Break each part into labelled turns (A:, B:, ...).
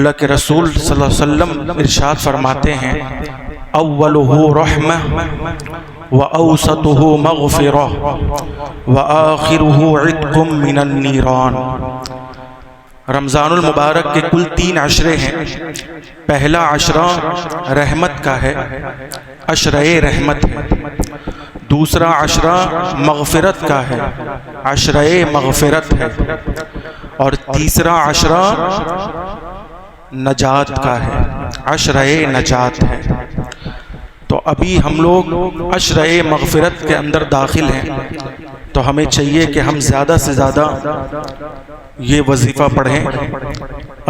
A: اللہ کے رسول صلی اللہ علیہ وسلم ارشاد فرماتے ہیں اولہ رحمہ وأوسطه مغفرة وآخره عتق من النيران۔ رمضان المبارک کے کل 3 عشرے ہیں۔ پہلا عشرہ رحمت کا ہے، عشرہ رحمت ہے۔ دوسرا عشرہ مغفرت کا ہے، عشرہ مغفرت ہے۔ اور تیسرا عشرہ نجات کا ہے، عشرہ نجات ہے۔ تو ابھی ہم لوگ عشرہ مغفرت کے اندر داخل ہیں، تو ہمیں چاہیے کہ ہم زیادہ سے زیادہ یہ وظیفہ پڑھیں،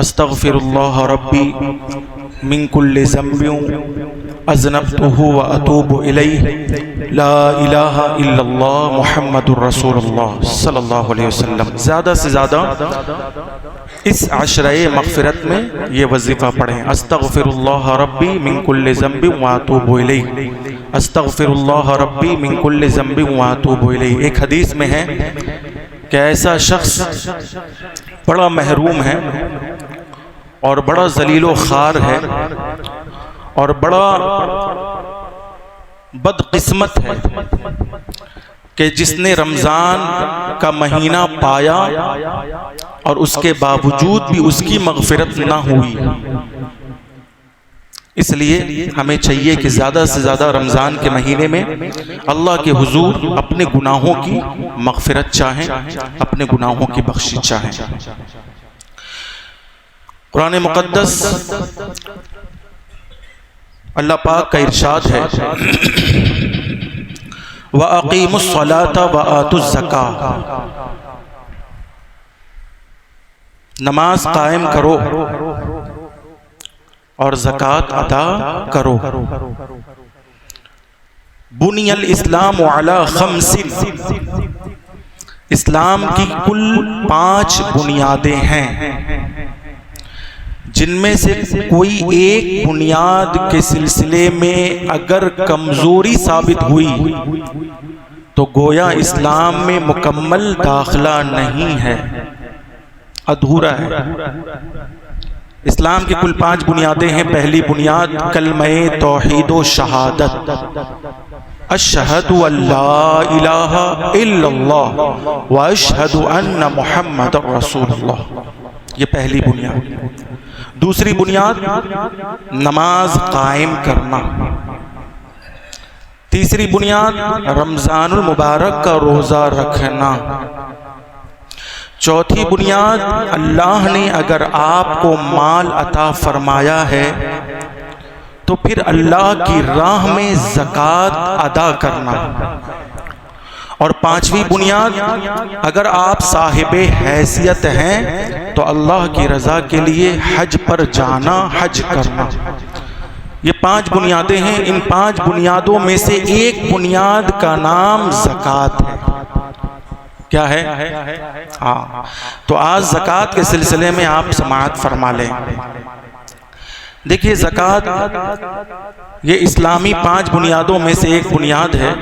A: استغفر اللہ ربی من کل ذنب اذنبتہ واتوب الیہ لا الہ الا اللہ محمد الرسول اللہ صلی اللہ علیہ وسلم۔ زیادہ سے زیادہ اس عشرہ مغفرت میں یہ وظیفہ پڑھیں، استغفر اللہ ربی من کل ذنب واتوب الیہ، استغفر اللہ ربی من کل ذنب واتوب الیہ۔ ایک حدیث میں ہے کہ ایسا شخص بڑا محروم ہے اور بڑا ذلیل و خوار ہے اور بڑا بدقسمت ہے کہ جس نے رمضان کا مہینہ پایا اور اس کے باوجود بھی اس کی مغفرت نہ ہوئی۔ اس لیے ہمیں چاہیے کہ زیادہ سے زیادہ رمضان کے مہینے میں اللہ کے حضور اپنے گناہوں کی مغفرت چاہیں، اپنے گناہوں کی بخشش چاہیں۔ قرآن مقدس اللہ پاک کا ارشاد ہے وَأَقِيمُوا الصَّلَاةَ وَآتُوا الزَّكَاةَ، نماز قائم کرو اور زکوٰۃ ادا کرو۔ بنی الاسلام علی 5، اسلام کی کل 5 بنیادیں ہیں، جن میں سے کوئی ایک بنیاد کے سلسلے میں اگر کمزوری ثابت ہوئی تو گویا اسلام میں مکمل داخلہ نہیں ہے، ادھورا ہے۔ اسلام کی کل 5 بنیادیں ہیں۔ پہلی بنیاد کلمہ توحید و شہادت، اشہد ان لا الہ الا اللہ واشہد ان محمد رسول اللہ، یہ پہلی بنیاد۔ دوسری بنیاد نماز قائم کرنا۔ تیسری بنیاد رمضان المبارک کا روزہ رکھنا۔ چوتھی بنیاد اللہ نے اگر آپ کو مال عطا فرمایا ہے تو پھر اللہ کی راہ میں زکوٰۃ ادا کرنا۔ اور 5ویں بنیاد اگر آپ صاحب حیثیت ہیں تو اللہ کی رضا کے لیے حج پر جانا، حج کرنا۔ یہ 5 بنیادیں ہیں۔ ان 5 بنیادوں میں سے ایک بنیاد کا نام زکوٰۃ ہے۔ کیا ہے؟ ہاں، تو آج زکوٰۃ کے سلسلے میں آپ سماعت فرما لیں۔ دیکھیے زکوٰۃ یہ اسلامی 5 بنیادوں میں سے ایک بنیاد ہے،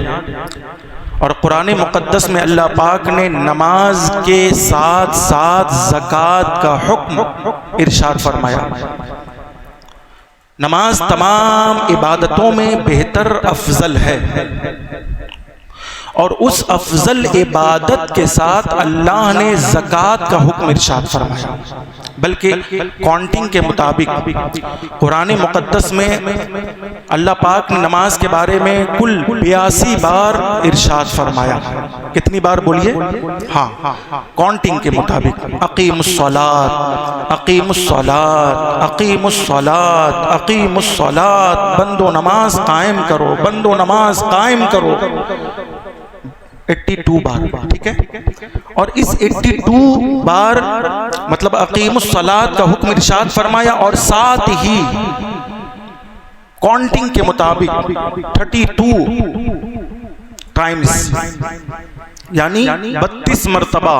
A: اور قرآن مقدس میں اللہ پاک نے نماز کے ساتھ ساتھ زکوٰۃ کا حکم ارشاد فرمایا۔ نماز تمام عبادتوں میں بہتر افضل ہے، اور اس افضل عبادت کے ساتھ اللہ نے زکوٰۃ کا حکم ارشاد فرمایا۔ بلکہ کاؤنٹنگ کے مطابق قرآن مقدس میں اللہ پاک نے نماز کے بارے میں کل 82 بار ارشاد فرمایا۔ کتنی بار بولیے؟ ہاں، کاؤنٹنگ کے مطابق اقیموا الصلاۃ، اقیموا الصلاۃ، اقیموا الصلاۃ، اقیموا الصلاۃ، بندو نماز قائم کرو، بندو نماز قائم کرو، 82 بار، ٹھیک ہے۔ اور اس 82 بار مطلب اقیم الصلاۃ کا حکم ارشاد فرمایا، اور ساتھ ہی کاؤنٹنگ کے مطابق 32 ٹائمز یعنی 32 مرتبہ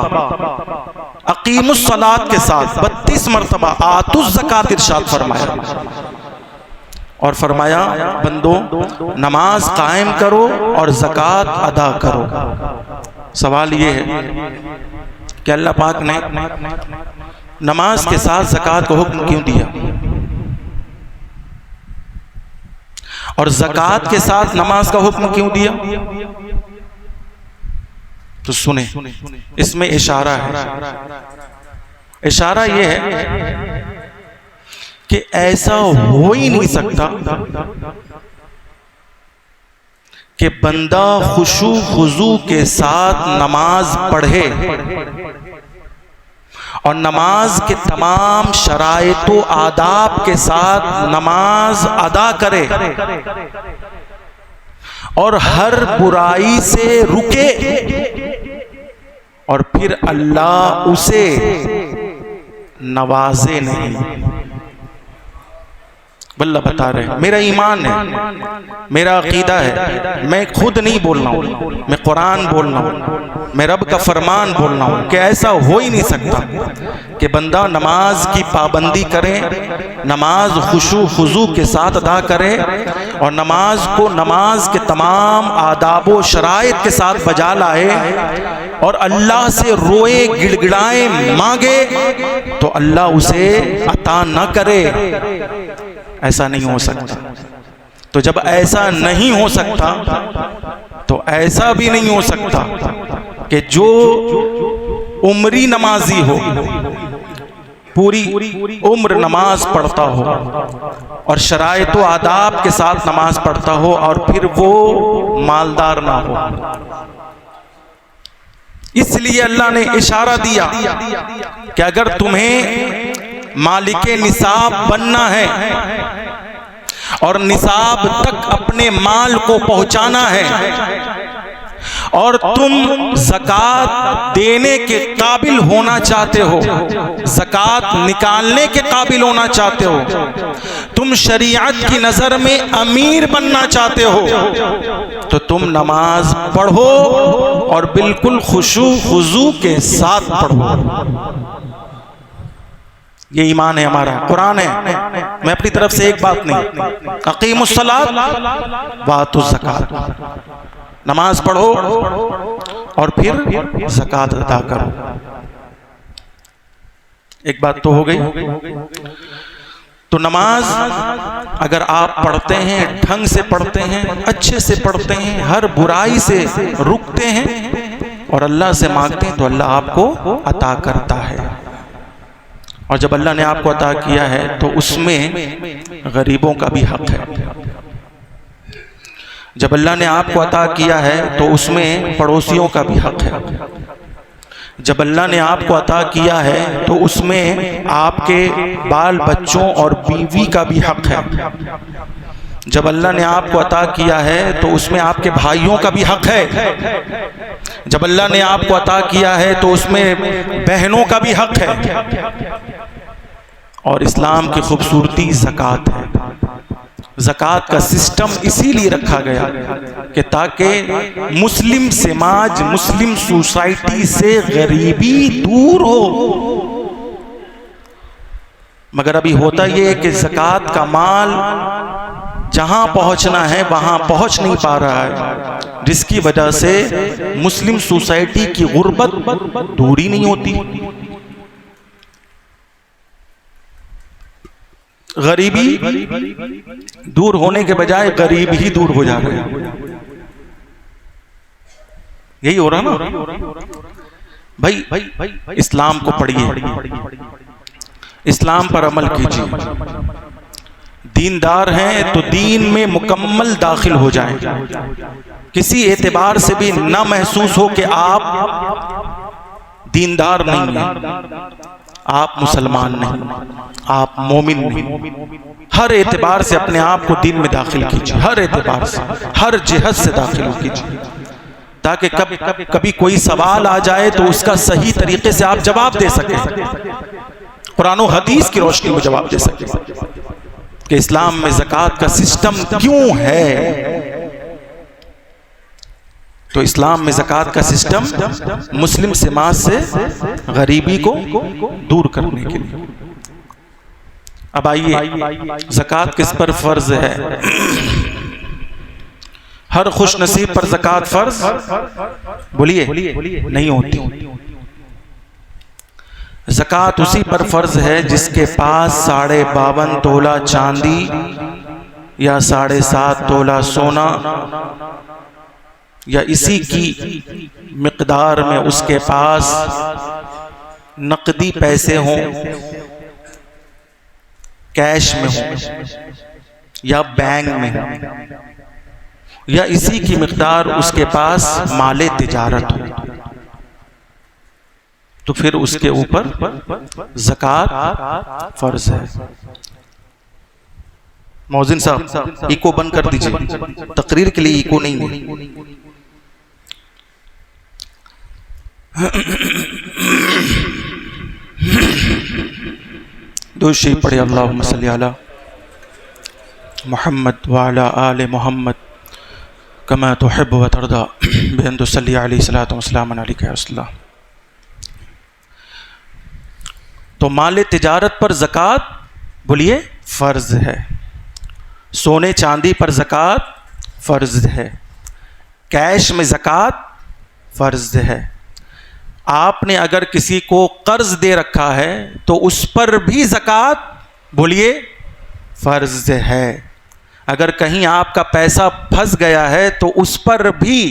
A: اقیم الصلاۃ کے ساتھ 32 مرتبہ آتوا الزکاۃ ارشاد فرمایا، اور فرمایا بندو نماز قائم کرو اور زکوٰۃ ادا کرو۔ سوال یہ ہے کہ اللہ پاک نے نماز کے ساتھ زکوٰۃ کو حکم کیوں دیا؟ اور زکوٰۃ کے ساتھ نماز کا حکم کیوں دیا؟ تو سنیں، اس میں اشارہ ہے. اشارہ یہ ہے کہ ایسا ہو ہی نہیں سکتا کہ بندہ خشوع خضوع کے ساتھ نماز پڑھے اور نماز کے تمام شرائط و آداب کے ساتھ نماز ادا کرے اور ہر برائی سے رکے اور پھر اللہ اسے نوازے نہیں. واللہ بتا رہے ہیں، میرا ایمان ہے، میرا عقیدہ ہے، میں خود نہیں بول رہا ہوں، میں قرآن بول رہا ہوں، میں رب کا فرمان بول رہا ہوں کہ ایسا ہو ہی نہیں سکتا کہ بندہ نماز کی پابندی کرے، نماز خشوع خضوع کے ساتھ ادا کرے اور نماز کو نماز کے تمام آداب و شرائط کے ساتھ بجا لائے اور اللہ سے روئے گڑ گڑائے مانگے تو اللہ اسے عطا نہ کرے. ایسا نہیں ہو سکتا. تو جب ایسا نہیں ہو سکتا تو ایسا بھی نہیں ہو سکتا کہ جو عمری نمازی ہو، پوری عمر نماز پڑھتا ہو اور شرائط و آداب کے ساتھ نماز پڑھتا ہو اور پھر وہ مالدار نہ ہو. اس لیے اللہ نے اشارہ دیا کہ اگر تمہیں مالک نصاب بننا ہے اور نصاب تک اپنے مال کو پہنچانا ہے اور تم زکوٰۃ دینے کے قابل ہونا چاہتے ہو، زکوٰۃ نکالنے کے قابل ہونا چاہتے ہو، تم شریعت کی نظر میں امیر بننا چاہتے ہو تو تم نماز پڑھو اور بالکل خشوع خضوع کے ساتھ پڑھو. یہ ایمان ہے ہمارا، قرآن ہے. میں اپنی طرف سے ایک بات نہیں، اقیموا الصلاۃ وآتوا الزکاۃ، نماز پڑھو اور پھر زکوٰۃ ادا کرو. ایک بات تو ہو گئی. تو نماز اگر آپ پڑھتے ہیں، ڈھنگ سے پڑھتے ہیں، اچھے سے پڑھتے ہیں، ہر برائی سے رکتے ہیں اور اللہ سے مانگتے ہیں تو اللہ آپ کو عطا کرتا ہے. اور جب اللہ نے آپ کو عطا کیا ہے تو اس میں غریبوں کا بھی حق ہے. جب اللہ نے آپ کو عطا کیا ہے تو اس میں پڑوسیوں کا بھی حق ہے. جب اللہ نے آپ کو عطا کیا ہے تو اس میں آپ کے بال بچوں اور بیوی کا بھی حق ہے. جب اللہ نے آپ کو عطا کیا ہے تو اس میں آپ کے بھائیوں کا بھی حق ہے. جب اللہ نے آپ کو عطا کیا ہے تو اس میں بہنوں کا بھی حق ہے. اور اسلام کی خوبصورتی زکوٰۃ ہے. زکوٰۃ کا سسٹم اسی لیے رکھا گیا کہ تاکہ مسلم سماج، مسلم سوسائٹی سے غریبی دور ہو. مگر ابھی ہوتا یہ ہے کہ زکوٰۃ کا مال جہاں پہنچنا ہے وہاں پہنچ نہیں پا رہا ہے، جس کی وجہ سے مسلم سوسائٹی کی غربت دور ہی نہیں ہوتی. غریبی دور ہونے کے بجائے غریب ہی دور ہو جا رہے ہیں. یہی ہو رہا نا بھائی. اسلام کو پڑھیے، اسلام پر عمل کیجیے. دیندار ہیں تو دین میں مکمل داخل ہو جائیں. کسی اعتبار سے بھی نہ محسوس ہو کہ آپ دیندار نہیں ہیں، آپ مسلمان نہیں، آپ مومن نہیں. ہر اعتبار سے اپنے آپ کو دین میں داخل کیجیے، ہر اعتبار سے، ہر جہت سے داخل ہو کیجیے، تاکہ کبھی کوئی سوال آ جائے تو اس کا صحیح طریقے سے آپ جواب دے سکیں، قرآن و حدیث کی روشنی میں جواب دے سکیں کہ اسلام میں زکوٰۃ کا سسٹم کیوں ہے. تو اسلام میں زکوٰۃ کا سسٹم مسلم سماج سے غریبی کو دور کرنے کے لیے. اب آئیے، زکوٰۃ کس پر فرض ہے؟ ہر خوش نصیب پر زکوٰۃ فرض بولیے نہیں ہوتی. زکوٰۃ اسی پر فرض ہے جس کے پاس 52.5 تولہ چاندی یا 7.5 تولہ سونا یا اسی کی مقدار میں اس کے پاس نقدی پیسے ہوں، کیش میں ہوں یا بینک میں ہوں، یا اسی کی مقدار اس کے پاس مال تجارت ہو، تو پھر اس کے اوپر زکوٰۃ فرض ہے۔ مؤذن صاحب ایکو بند کر دیجئے، تقریر کے لیے ایکو نہیں ہے۔ درود شریف پڑھے، اللہم صلی علی محمد وعلی آل محمد کما تحب و ترضی بأن تصلی علیہ الصلاۃ والسلام علیک یا رسول اللہ۔ تو مال تجارت پر زکوٰۃ بولیے فرض ہے، سونے چاندی پر زکوٰۃ فرض ہے، کیش میں زکوٰۃ فرض ہے۔ آپ نے اگر کسی کو قرض دے رکھا ہے تو اس پر بھی زکوٰۃ بولیے فرض ہے۔ اگر کہیں آپ کا پیسہ پھنس گیا ہے تو اس پر بھی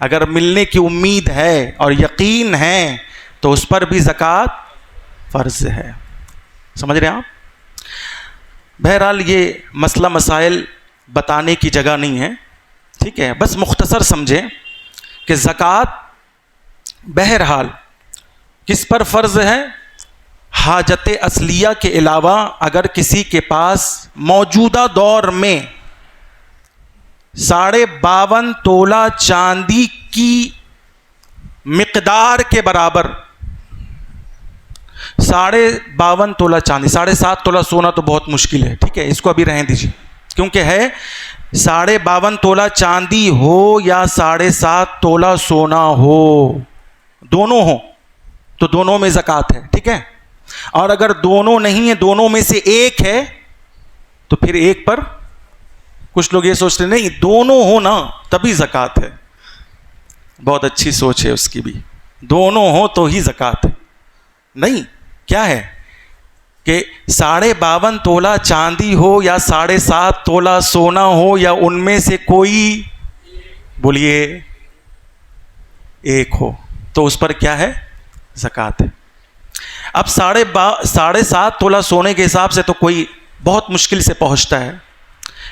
A: اگر ملنے کی امید ہے اور یقین ہے تو اس پر بھی زکوٰۃ فرض ہے۔ سمجھ رہے ہیں آپ؟ بہرحال یہ مسئلہ مسائل بتانے کی جگہ نہیں ہے، ٹھیک ہے، بس مختصر سمجھیں کہ زکوٰۃ بہرحال کس پر فرض ہے؟ حاجت اصلیہ کے علاوہ اگر کسی کے پاس موجودہ دور میں 52.5 تولہ چاندی کی مقدار کے برابر 52.5 تولہ چاندی، 7.5 تولہ سونا تو بہت مشکل ہے، ٹھیک ہے، اس کو ابھی رہنے دیجیے، کیونکہ ہے 52.5 تولہ چاندی ہو یا 7.5 تولہ سونا ہو، دونوں ہوں تو دونوں میں زکوٰۃ ہے، ٹھیک ہے۔ اور اگر دونوں نہیں ہیں، دونوں میں سے ایک ہے تو پھر ایک پر کچھ لوگ یہ سوچتے ہیں نہیں دونوں ہو نا تبھی زکوٰۃ ہے، بہت اچھی سوچ ہے اس کی بھی، دونوں ہو تو ہی زکوٰۃ ہے۔ نہیں، کیا ہے کہ 52.5 تولہ چاندی ہو یا 7.5 تولہ سونا ہو یا ان میں سے کوئی بولیے ایک ہو تو اس پر کیا ہے؟ زکوٰۃ ہے۔ اب 7.5 تولہ سونے کے حساب سے تو کوئی بہت مشکل سے پہنچتا ہے،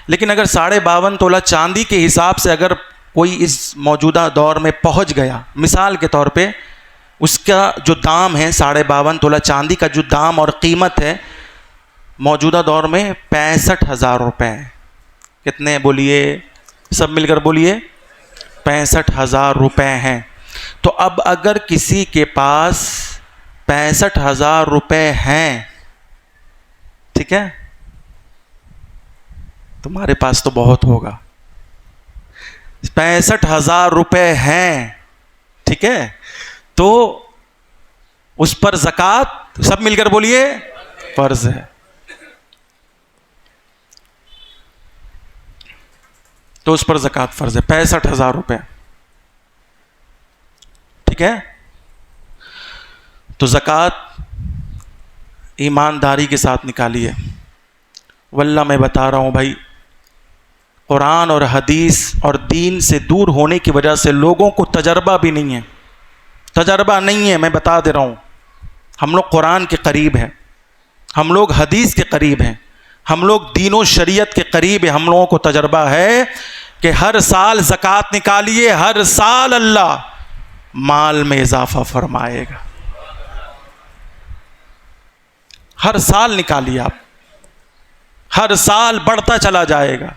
A: لیکن اگر 52.5 تولہ چاندی کے حساب سے اگر کوئی اس موجودہ دور میں پہنچ گیا، مثال کے طور پہ اس کا جو دام ہے 52.5 تولہ چاندی کا جو دام اور قیمت ہے موجودہ دور میں 65,000 روپے ہے۔ کتنے بولیے؟ سب مل کر بولیے 65,000 روپے ہیں۔ تو اب اگر کسی کے پاس 65,000 روپے ہیں، ٹھیک ہے، تمہارے پاس تو بہت ہوگا، 65,000 روپے ہیں، ٹھیک ہے، تو اس پر زکوٰۃ سب مل کر بولیے فرض ہے۔ تو اس پر زکوٰۃ فرض ہے 65,000 روپے، ٹھیک ہے۔ تو زکوٰۃ ایمانداری کے ساتھ نکالیے۔ واللہ میں بتا رہا ہوں بھائی، قرآن اور حدیث اور دین سے دور ہونے کی وجہ سے لوگوں کو تجربہ بھی نہیں ہے، تجربہ نہیں ہے، میں بتا دے رہا ہوں۔ ہم لوگ قرآن کے قریب ہیں، ہم لوگ حدیث کے قریب ہیں، ہم لوگ دین و شریعت کے قریب ہیں، ہم لوگوں کو تجربہ ہے کہ ہر سال زکوٰۃ نکالیے، ہر سال اللہ مال میں اضافہ فرمائے گا، ہر سال نکالیے آپ، ہر سال بڑھتا چلا جائے گا۔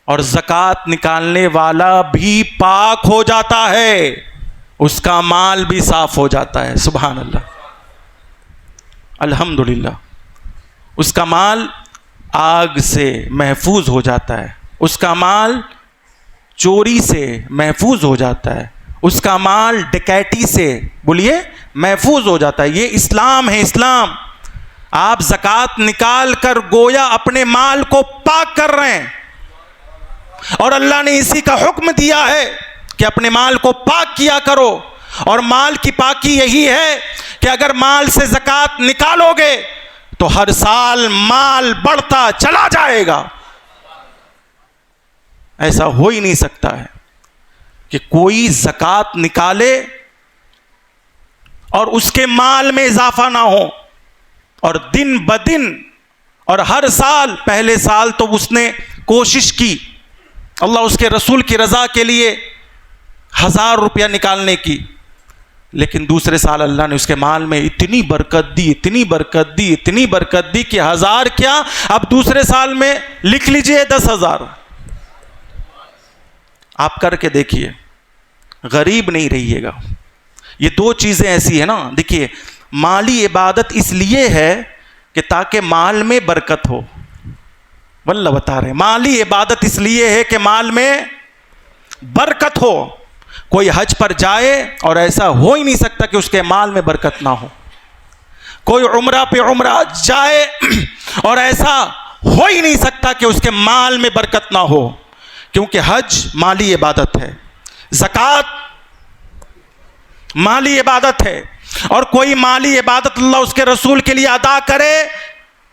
A: اور زکوٰۃ نکالنے والا بھی پاک ہو جاتا ہے، اس کا مال بھی صاف ہو جاتا ہے، سبحان اللہ، الحمدللہ، اس کا مال آگ سے محفوظ ہو جاتا ہے، اس کا مال چوری سے محفوظ ہو جاتا ہے، اس کا مال ڈکیتی سے بولیے محفوظ ہو جاتا ہے۔ یہ اسلام ہے، اسلام۔ آپ زکوٰۃ نکال کر گویا اپنے مال کو پاک کر رہے ہیں، اور اللہ نے اسی کا حکم دیا ہے کہ اپنے مال کو پاک کیا کرو، اور مال کی پاکی یہی ہے کہ اگر مال سے زکوٰۃ نکالو گے تو ہر سال مال بڑھتا چلا جائے گا. ایسا ہو ہی نہیں سکتا ہے کہ کوئی زکوٰۃ نکالے اور اس کے مال میں اضافہ نہ ہو, اور دن بدن اور ہر سال, پہلے سال تو اس نے کوشش کی اللہ اس کے رسول کی رضا کے لیے 1000 روپیہ نکالنے کی, لیکن دوسرے سال اللہ نے اس کے مال میں اتنی برکت دی, اتنی برکت دی, اتنی برکت دی کہ 1000 کیا, اب دوسرے سال میں لکھ لیجئے 10,000. آپ کر کے دیکھیے, غریب نہیں رہیے گا. یہ دو چیزیں ایسی ہیں نا, دیکھیے مالی عبادت اس لیے ہے کہ تاکہ مال میں برکت ہو. واللہ بتا رہے ہیں, مالی عبادت اس لیے ہے کہ مال میں برکت ہو. کوئی حج پر جائے اور ایسا ہو ہی نہیں سکتا کہ اس کے مال میں برکت نہ ہو. کوئی عمرہ پہ عمرہ جائے اور ایسا ہو ہی نہیں سکتا کہ اس کے مال میں برکت نہ ہو, کیونکہ حج مالی عبادت ہے, زکوٰۃ مالی عبادت ہے, اور کوئی مالی عبادت اللہ اس کے رسول کے لیے ادا کرے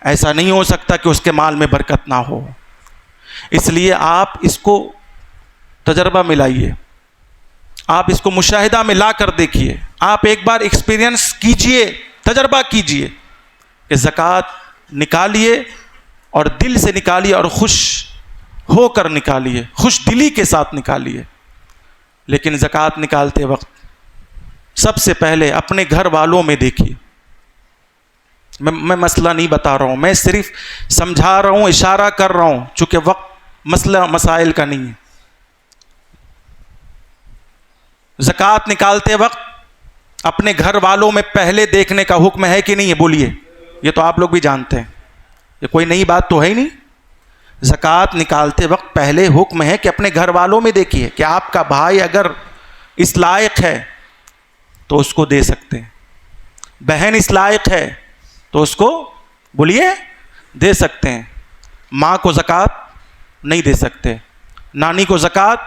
A: ایسا نہیں ہو سکتا کہ اس کے مال میں برکت نہ ہو. اس لیے آپ اس کو تجربہ میں لائیے, آپ اس کو مشاہدہ میں لا کر دیکھیے, آپ ایک بار ایکسپیرینس کیجئے, تجربہ کیجئے کہ زکوٰۃ نکالیے اور دل سے نکالیے اور خوش ہو کر نکالیے, خوش دلی کے ساتھ نکالیے. لیکن زکوٰۃ نکالتے وقت سب سے پہلے اپنے گھر والوں میں دیکھیے. میں مسئلہ نہیں بتا رہا ہوں, میں صرف سمجھا رہا ہوں, اشارہ کر رہا ہوں, چونکہ وقت مسئلہ مسائل کا نہیں ہے. زکوٰۃ نکالتے وقت اپنے گھر والوں میں پہلے دیکھنے کا حکم ہے کہ نہیں ہے؟ بولیے. یہ تو آپ لوگ بھی جانتے ہیں, یہ کوئی نئی بات تو ہے ہی نہیں. زکوٰۃ نکالتے وقت پہلے حکم ہے کہ اپنے گھر والوں میں دیکھیے کہ آپ کا بھائی اگر اس لائق ہے تو اس کو دے سکتے ہیں, بہن اس لائق ہے تو اس کو بولیے دے سکتے ہیں. ماں کو زکوٰۃ نہیں دے سکتے, نانی کو زکوٰۃ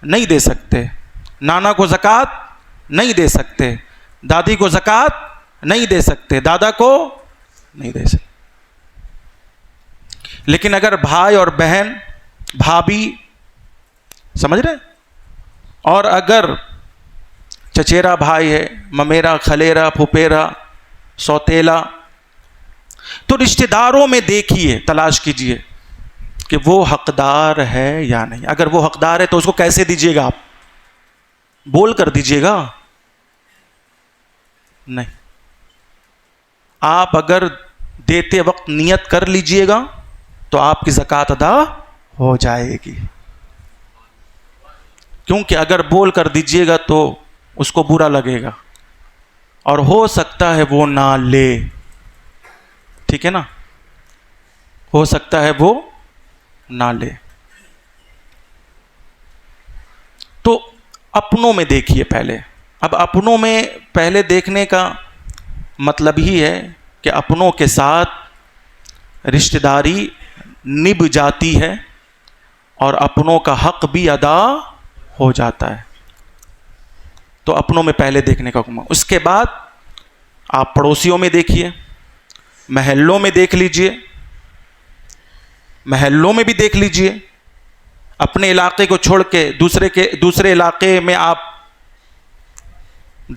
A: نہیں دے سکتے, نانا کو زکوٰۃ نہیں دے سکتے, دادی کو زکوٰۃ نہیں دے سکتے, دادا کو نہیں دے سکتے. لیکن اگر بھائی اور بہن, بھابھی, سمجھ رہے, اور اگر چچیرا بھائی ہے, ممیرا, خلیرا, پھپھیرا, سوتیلا, تو رشتہ داروں میں دیکھیے, تلاش کیجئے کہ وہ حقدار ہے یا نہیں. اگر وہ حقدار ہے تو اس کو کیسے دیجیے گا؟ آپ بول کر دیجیے گا؟ نہیں. آپ اگر دیتے وقت نیت کر لیجیے گا تو آپ کی زکوٰۃ ادا ہو جائے گی. کیونکہ اگر بول کر دیجیے گا تو اس کو برا لگے گا اور ہو سکتا ہے وہ نہ لے. ٹھیک ہے نا, ہو سکتا ہے وہ نہ لے. تو اپنوں میں دیکھیے پہلے. اب اپنوں میں پہلے دیکھنے کا مطلب ہی ہے کہ اپنوں کے ساتھ رشتہ داری نبھ جاتی ہے اور اپنوں کا حق بھی ادا ہو جاتا ہے. تو اپنوں میں پہلے دیکھنے کا حکم. اس کے بعد آپ پڑوسیوں میں دیکھیے, محلوں میں دیکھ لیجئے, محلوں میں بھی دیکھ لیجئے. اپنے علاقے کو چھوڑ کے دوسرے علاقے میں آپ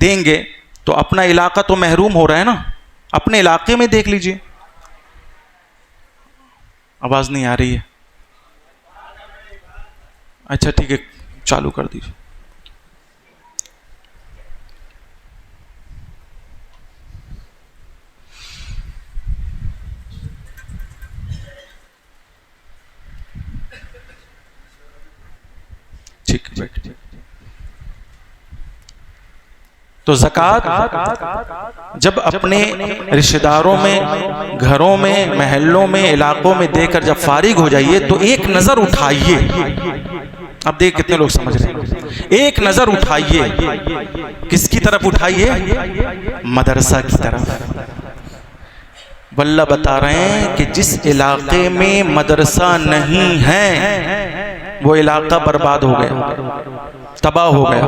A: دیں گے تو اپنا علاقہ تو محروم ہو رہا ہے نا. اپنے علاقے میں دیکھ لیجئے. آواز نہیں آ رہی ہے؟ اچھا ٹھیک ہے, چالو کر دیجیے. ٹھیک ہے. تو زکوٰۃ جب اپنے رشتہ داروں میں, گھروں میں, محلوں میں, علاقوں میں دے کر جب فارغ ہو جائیے تو ایک نظر اٹھائیے. اب دیکھ کتنے لوگ سمجھ رہے ہیں. ایک نظر اٹھائیے. کس کی طرف اٹھائیے؟ مدرسہ کی طرف. واللہ بتا رہے ہیں کہ جس علاقے میں مدرسہ نہیں ہے وہ علاقہ برباد ہو گیا. تباہ ہو گیا،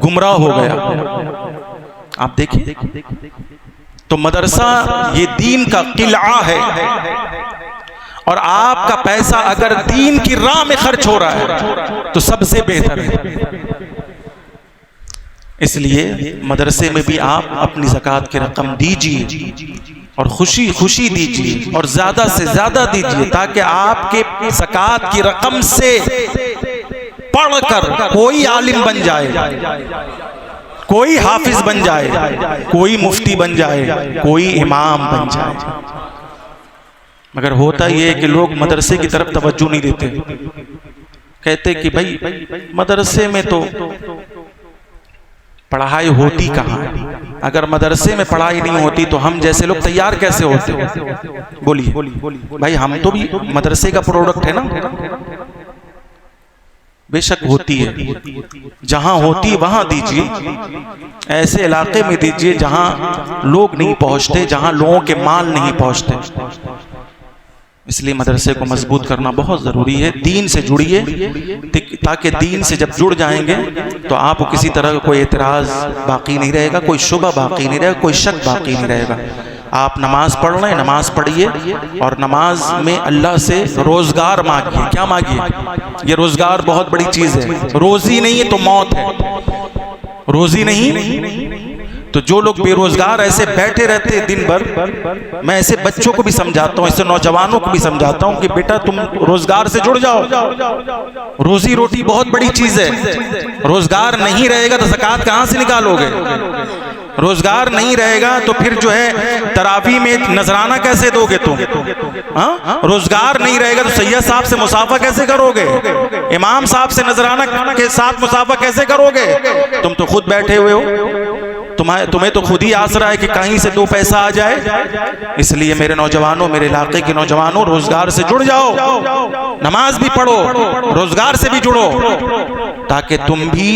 A: گمراہ ہو گیا۔ آپ دیکھیں تو مدرسہ یہ دین کا قلعہ ہے، اور آپ کا پیسہ اگر دین کی راہ میں خرچ ہو رہا ہے تو سب سے بہتر ہے۔ اس لیے مدرسے میں بھی آپ اپنی زکوٰۃ کی رقم دیجیے، اور خوشی خوشی دیجیے، اور زیادہ سے زیادہ دیجیے، تاکہ آپ کے زکوٰۃ کی رقم سے پڑھ کر کوئی عالم بن جائے، کوئی حافظ بن جائے، کوئی مفتی بن جائے، کوئی امام بن جائے۔ مگر ہوتا یہ ہے کہ لوگ مدرسے کی طرف توجہ نہیں دیتے، کہتے کہ بھائی مدرسے میں تو پڑھائی ہوتی کہاں؟ اگر مدرسے میں پڑھائی نہیں ہوتی تو ہم جیسے لوگ تیار کیسے ہوتے؟ بولیے بھائی، ہم تو بھی مدرسے کا پروڈکٹ ہے نا۔ بے شک ہوتی ہے، جہاں ہوتی وہاں دیجیے، ایسے علاقے میں دیجیے جہاں لوگ نہیں پہنچتے، جہاں لوگوں کے مال نہیں پہنچتے۔ اس لیے مدرسے کو مضبوط کرنا بہت ضروری ہے۔ دین سے جڑیے، تاکہ دین سے جب جڑ جائیں گے تو آپ کو کسی طرح کا کوئی اعتراض باقی نہیں رہے گا، کوئی شبہ باقی نہیں رہے گا، کوئی شک باقی نہیں رہے گا۔ آپ نماز پڑھ رہے ہیں، نماز پڑھیے، اور نماز میں اللہ سے روزگار مانگیے۔ کیا مانگیے؟ یہ روزگار بہت بڑی چیز ہے۔ روزی نہیں ہے تو موت ہے، روزی نہیں تو جو لوگ بے روزگار ایسے بیٹھے رہتے دن بھر، میں ایسے بچوں کو بھی سمجھاتا ہوں، ایسے نوجوانوں کو بھی سمجھاتا ہوں کہ بیٹا تم روزگار سے جڑ جاؤ، روزی روٹی بہت بڑی چیز ہے۔ روزگار نہیں رہے گا تو زکوٰۃ کہاں سے نکالو گے؟ روزگار نہیں رہے گا تو پھر جو ہے تراویح میں نذرانہ کیسے دو گے تم؟ روزگار نہیں رہے گا تو سید صاحب سے مصافحہ کیسے کرو گے؟ امام صاحب سے نذرانہ کے ساتھ مصافحہ کیسے کرو گے؟ تم تو خود بیٹھے ہوئے ہو، تمہیں تو خود ہی آسرا ہے کہ کہیں سے دو پیسہ آ جائے۔ اس لیے میرے نوجوانوں، میرے علاقے کے نوجوانوں، روزگار سے جڑ جاؤ، نماز بھی پڑھو، روزگار سے بھی جڑو، تاکہ تم بھی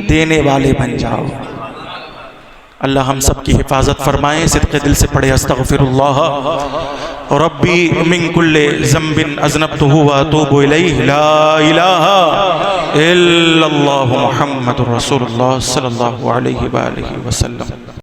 A: دینے والے بن جاؤ۔ اللہ ہم سب کی حفاظت فرمائے۔ صدق دل سے پڑھے استغفر اللہ ربی من کل ذنب اذنبتہ واتوب الیہ، لا الہ الا اللہ محمد رسول اللہ صلی اللہ علیہ وآلہ وسلم۔